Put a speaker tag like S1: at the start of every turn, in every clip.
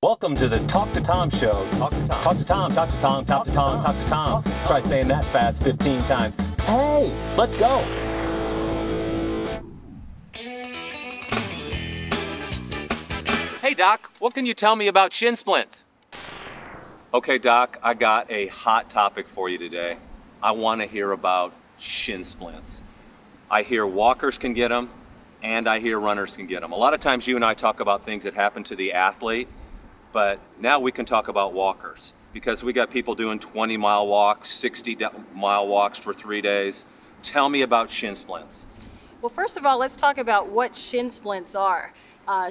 S1: Welcome to the Talk to Tom show. Talk to Tom. Talk to Tom. Talk to Tom. Talk to Tom. Talk to Tom. Try saying that fast 15 times. Hey, let's go.
S2: Hey, Doc, what can you tell me about shin splints?
S1: Okay, Doc, I got a hot topic for you today. I want to hear about shin splints. I hear walkers can get them, and I hear runners can get them. A lot of times you and I talk about things that happen to the athlete, but now we can talk about walkers because we got people doing 20-mile walks, 60-mile walks for 3 days. Tell me about shin splints.
S3: Well, first of all, let's talk about what shin splints are.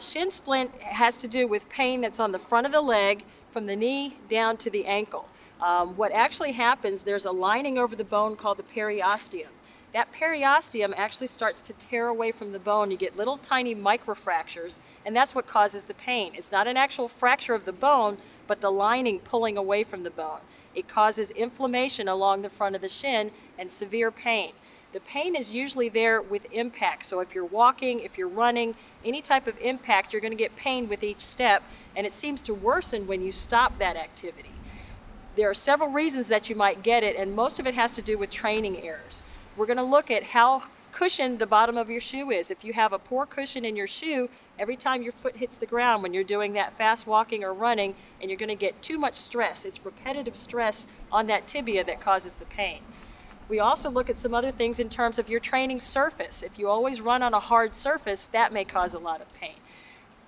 S3: Shin splint has to do with pain that's on the front of the leg from the knee down to the ankle. What actually happens, there's a lining over the bone called the periosteum. That periosteum actually starts to tear away from the bone. You get little tiny microfractures, and that's what causes the pain. It's not an actual fracture of the bone, but the lining pulling away from the bone. It causes inflammation along the front of the shin and severe pain. The pain is usually there with impact. So if you're walking, if you're running, any type of impact, you're going to get pain with each step, and it seems to worsen when you stop that activity. There are several reasons that you might get it, and most of it has to do with training errors. We're going to look at how cushioned the bottom of your shoe is. If you have a poor cushion in your shoe, every time your foot hits the ground when you're doing that fast walking or running, and you're going to get too much stress. It's repetitive stress on that tibia that causes the pain. We also look at some other things in terms of your training surface. If you always run on a hard surface, that may cause a lot of pain.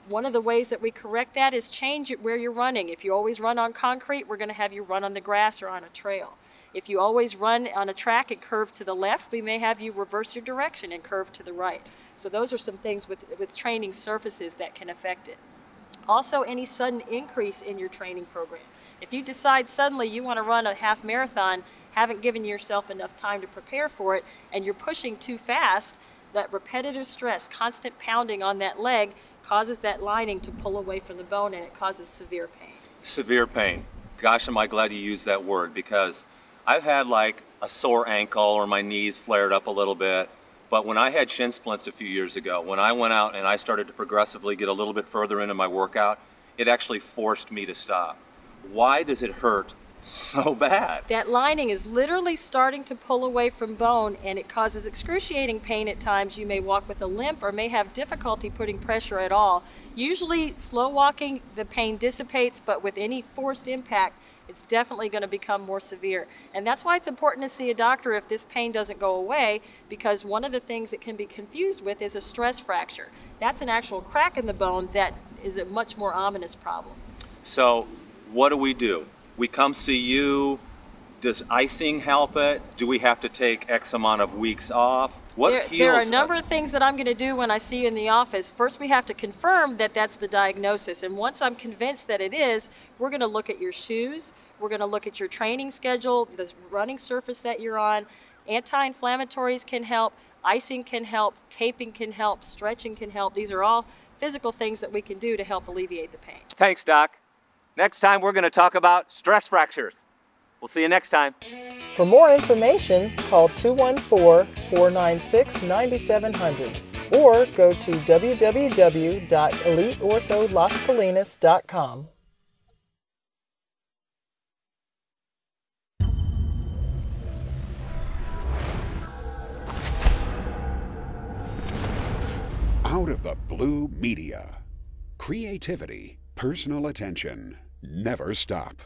S3: One of the ways that we correct that is change it where you're running. If you always run on concrete, we're going to have you run on the grass or on a trail. If you always run on a track and curve to the left, we may have you reverse your direction and curve to the right. So those are some things with training surfaces that can affect it. Also, any sudden increase in your training program. If you decide suddenly you want to run a half marathon, haven't given yourself enough time to prepare for it, and you're pushing too fast, that repetitive stress, constant pounding on that leg causes that lining to pull away from the bone, and it causes severe pain.
S1: Severe pain. Gosh, am I glad you used that word, because I've had like a sore ankle or my knees flared up a little bit. But when I had shin splints a few years ago, when I went out and I started to progressively get a little bit further into my workout, it actually forced me to stop. Why does it hurt so bad?
S3: That lining is literally starting to pull away from bone, and it causes excruciating pain at times. You may walk with a limp or may have difficulty putting pressure at all. Usually slow walking, the pain dissipates, but with any forced impact, it's definitely going to become more severe. And that's why it's important to see a doctor if this pain doesn't go away, because one of the things it can be confused with is a stress fracture. That's an actual crack in the bone that is a much more ominous problem.
S1: So what do? We come see you. Does icing help it? Do we have to take X amount of weeks off?
S3: There are a number of things that I'm going to do when I see you in the office. First, we have to confirm that that's the diagnosis. And once I'm convinced that it is, we're going to look at your shoes. We're going to look at your training schedule, the running surface that you're on. Anti-inflammatories can help. Icing can help. Taping can help. Stretching can help. These are all physical things that we can do to help alleviate the pain.
S2: Thanks, Doc. Next time we're going to talk about stress fractures. We'll see you next time.
S4: For more information, call 214-496-9700 or go to www.eliteortholascalinas.com.
S5: Out of the Blue Media. Creativity, personal attention, never stop.